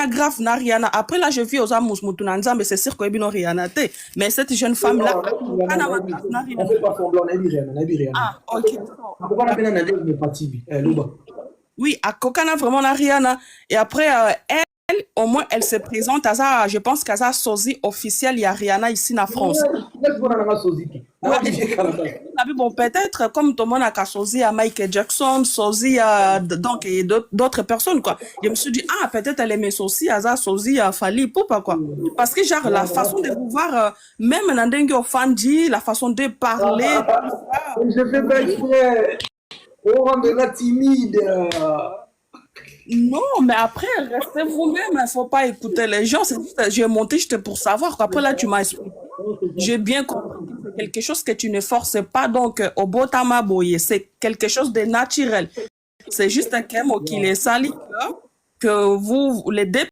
grave na Rihanna. Après là, je vis aux amours Moutounanza, mais c'est sûr que Ebino Rihanna. Mais cette jeune femme-là, Kokana ma grave na On Rihanna. fait pas semblant, on a dit rien, on a dit rien. Ah, ok. Pourquoi la peine n'est pas tibi? Luba. Oui, à Kokana vraiment na Rihanna. Et après, elle, au moins, elle se présente à ça, je pense qu'à ça, sosie officiel, il y a Rihanna ici en France. Laisse-moi dans la sosiki. Ouais, bon, peut-être comme tout le monde a qu'à sosie à Michael Jackson, sosie à donc et d'autres personnes quoi. Je me suis dit ah peut-être elle aimait sosie à ça sosie à Fally Ipupa quoi. Parce que genre la façon de vous voir même Nandenge Ofandi, la façon de parler, tout ça. Je fais pas exprès. On rend de la timide. Non, mais après restez vous-même, il faut pas écouter les gens. C'est juste, j'ai monté juste pour savoir quoi. Après là tu m'as expliqué. J'ai bien compris que c'est quelque chose que tu ne forces pas donc au botama boye, c'est quelque chose de naturel. C'est juste un mot qui les salit que vous les deux